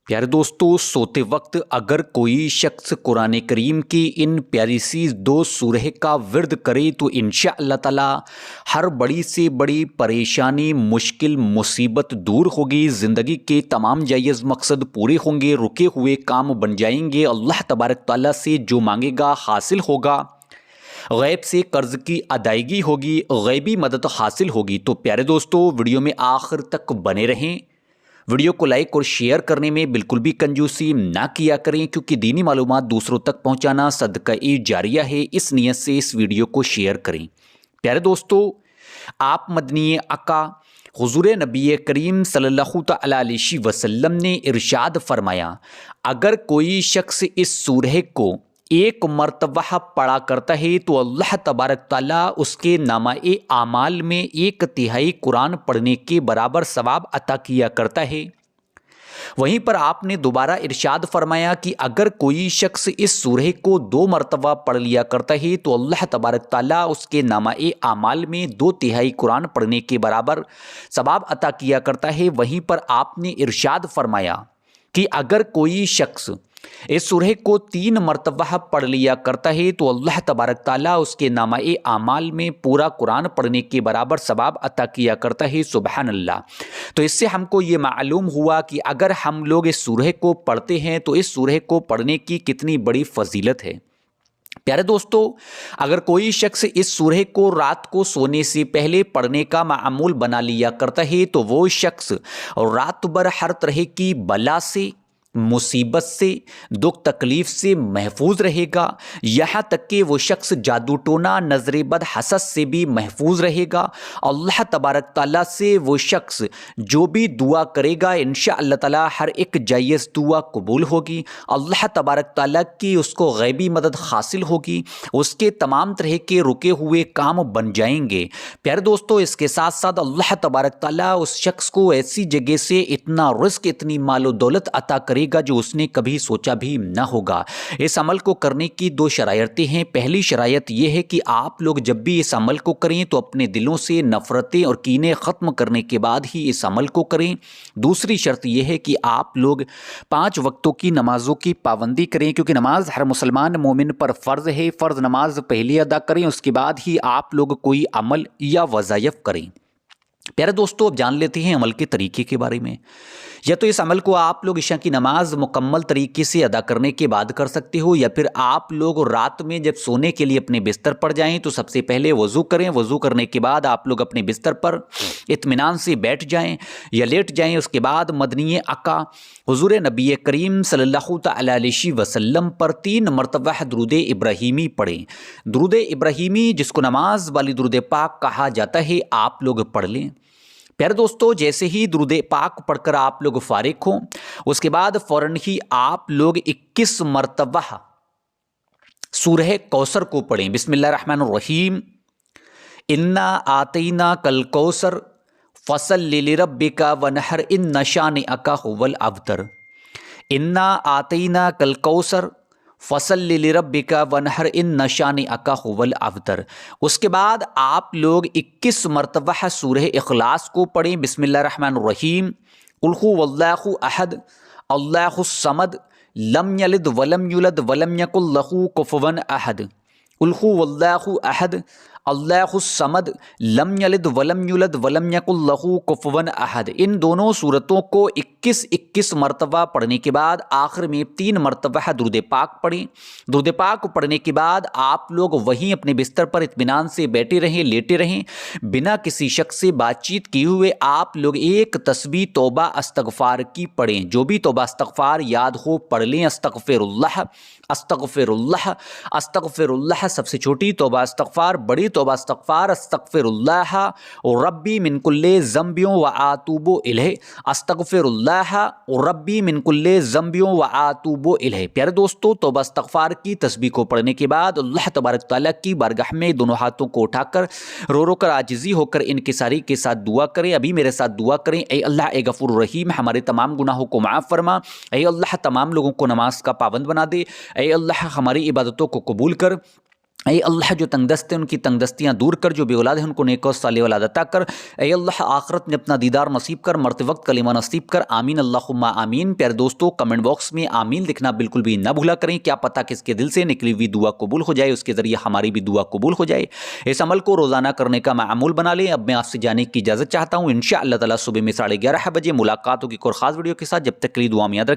प्यारे दोस्तों, सोते वक्त अगर कोई शख्स कुरान करीम की इन प्यारी सी दो सूरह का विर्द करे तो इंशाअल्लाह ताला हर बड़ी से बड़ी परेशानी, मुश्किल, मुसीबत दूर होगी। ज़िंदगी के तमाम जायज़ मकसद पूरे होंगे, रुके हुए काम बन जाएंगे। अल्लाह तबारक ताला से जो मांगेगा हासिल होगा। गैब से कर्ज़ की अदायगी होगी, गैबी मदद हासिल होगी। तो प्यारे दोस्तों, वीडियो में आखिर तक बने रहें। वीडियो को लाइक और शेयर करने में बिल्कुल भी कंजूसी ना किया करें, क्योंकि दीनी मालूमात दूसरों तक पहुंचाना सदका-ए जारिया है। इस नियत से इस वीडियो को शेयर करें। प्यारे दोस्तों, आप मदनी आका हुज़ूर नबी करीम सल्लल्लाहु अलैहि वसल्लम ने इरशाद फरमाया, अगर कोई शख्स इस सूरह को एक मर्तबा पढ़ा करता है तो अल्लाह तबारक ताला उसके नामा-ए आमाल में 1/3 कुरान पढ़ने के बराबर सवाब अता किया करता है। वहीं पर आपने दोबारा इरशाद फरमाया कि अगर कोई शख्स इस सूरह को 2 मर्तबा पढ़ लिया करता है तो अल्लाह तबारक ताला उसके नामा-ए आमाल में 2/3 कुरान पढ़ने के बराबर सवाब अता किया करता है। वहीं पर आपने इरशाद फरमाया कि अगर कोई शख्स इस सूरह को 3 मर्तबा पढ़ लिया करता है तो अल्लाह तबारक ताला उसके नामा-ए आमाल में पूरा कुरान पढ़ने के बराबर सवाब अता किया करता है। सुबहान अल्लाह। तो इससे हमको ये मालूम हुआ कि अगर हम लोग इस सूरह को पढ़ते हैं तो इस सूरह को पढ़ने की कितनी बड़ी फजीलत है। प्यारे दोस्तों, अगर कोई शख्स इस सूरह को रात को सोने से पहले पढ़ने का मामूल बना लिया करता है तो वो शख्स रात भर हर तरह की बला से, मुसीबत से, दुख तकलीफ से महफूज रहेगा। यहाँ तक कि वो शख्स जादू टोना, नजर बद, हसद से भी महफूज रहेगा। अल्लाह तबारक ताला से वो शख्स जो भी दुआ करेगा इंशाअल्लाह ताला हर एक जायज़ दुआ कबूल होगी। अल्लाह तबारक ताला की उसको गैबी मदद हासिल होगी। उसके तमाम तरह के रुके हुए काम बन जाएंगे। प्यारे दोस्तों, इसके साथ साथ अल्लाह तबारक ताला उस शख्स को ऐसी जगह से इतना रिस्क, इतनी मालो दौलत अता करेगा जो उसने कभी सोचा भी ना होगा। इस अमल को करने की 2 शरायतें हैं। पहली शरायत यह है कि आप लोग जब भी इस अमल को करें तो अपने दिलों से नफरतें और कीने ख़त्म करने के बाद ही इस अमल को करें। दूसरी शर्त यह है कि आप लोग 5 वक्तों की नमाज़ों की पाबंदी करें, क्योंकि नमाज हर मुसलमान मोमिन पर फ़र्ज़ है। फ़र्ज़ नमाज पहले अदा करें, उसके बाद ही आप लोग कोई अमल या वज़ाइफ करें। प्यारे दोस्तों, अब जान लेते हैं अमल के तरीके के बारे में। या तो इस अमल को आप लोग इशा की नमाज मुकम्मल तरीके से अदा करने के बाद कर सकते हो, या फिर आप लोग रात में जब सोने के लिए अपने बिस्तर पर जाएं तो सबसे पहले वज़ू करें। वज़ू करने के बाद आप लोग अपने बिस्तर पर इत्मीनान से बैठ जाएं या लेट जाएं। उसके बाद मदनी आका हुज़ूर नबी करीम सल्लल्लाहु अलैहि वसल्लम पर 3 मरतबा दुरूद इब्राहीमी पढ़ें। दुरूद इब्राहीमी, जिसको नमाज वाली दुरूद पाक कहा जाता है, आप लोग पढ़ लें। प्यारे दोस्तों, जैसे ही दुरूद पाक पढ़कर आप लोग फारिग हों, उसके बाद फ़ौरन ही आप लोग 21 मरतबा सूरह कौसर को पढ़ें। बिस्मिल्लाहिर्रहमानिर्रहीम। इन्ना आतईना कल कौसर फसल्लि लिरब्बिका वनहर इन्न शानिअका हुवल अब्तर। इन्ना आतईना कल कौसर फसल्लि लिरब्बिका वनहर इन्न शानिअका हुवल अब्तर। उसके बाद आप लोग 21 मरतबा सूरह इखलास को पढ़ें। बिस्मिल्लाहिर्रहमानिर्रहीम। कुल हुवल्लाहु अहद अल्लाहुस समद लम यलिद वलम यूलद वलम यकुल लहू कुफुवन अहद। कुल हुवल्लाहु अहद अल्लाहुस समद लम यलिद वलम यूलद वलम यकुल लहू कुफुवन अहद। इन दोनों सूरतों को 21-21 मरतबा पढ़ने के बाद आखिर में 3 मरतबा दुरूद पाक पढ़ें। दुरूद पाक पढ़ने के बाद आप लोग वहीं अपने बिस्तर पर इत्मीनान से बैठे रहें, लेटे रहें, बिना किसी शख्स से बातचीत किए हुए आप लोग एक तस्बीह तौबा अस्तगफार की पढ़ें। जो भी तौबा अस्तगफार याद हो पढ़ लें। अस्तगफिरुल्लाह अस्तगफिरुल्लाह अस्तगफिरुल्लाह सबसे छोटी तौबा अस्तगफार, बड़ी तौबा अस्तगफार अस्तगफिरुल्लाह और रब्बी मिन कुल्ले ज़ंबियों व आतूबु इलैहि अस्तगफिरुल्लाह और रब्बी मिन कुल्ले ज़ंबियों व आतूबु इलैहि। प्यारे दोस्तों, तौबा अस्तगफार की तस्बीह को पढ़ने के बाद अल्लाह तबारक ताला की बारगाह में दोनों हाथों को उठाकर रो रो कर आजिज़ी होकर इनकिसारी के साथ दुआ करें। अभी मेरे साथ दुआ करें। ऐ अल्लाह ए गफूर रहीम, हमारे तमाम गुनाहों को माफ़ फरमा। ऐ अल्लाह, तमाम लोगों को नमाज का पाबंद बना दे। ऐ अल्लाह, हमारी इबादतों को कबूल कर। ऐ अल्लाह जो तंगदस्त है उनकी तंगदस्तियाँ दूर कर, जो बेऔलाद है उनको नेक और सालेह औलाद अता कर। ऐ अल्लाह आखिरत में अपना दीदार नसीब कर, मरते वक्त कलिमा नसीब कर। आमीन अल्लाहुम्मा आमीन। प्यारे दोस्तों, कमेंट बॉक्स में आमीन लिखना बिल्कुल भी ना भूला करें। क्या पता किसके दिल से निकली हुई दुआ कबूल हो जाए, उसके ज़रिए हमारी भी दुआ कबूल हो जाए। इस अमल को रोज़ाना करने का मामूल बना लें। अब मैं आपसे जाने की इजाज़त चाहता हूँ। इंशाअल्लाह ताला सुबह में 11:30 बजे मुलाकात होगी एक और ख़ास वीडियो के साथ। जब तक के लिए दुआ में याद रखें।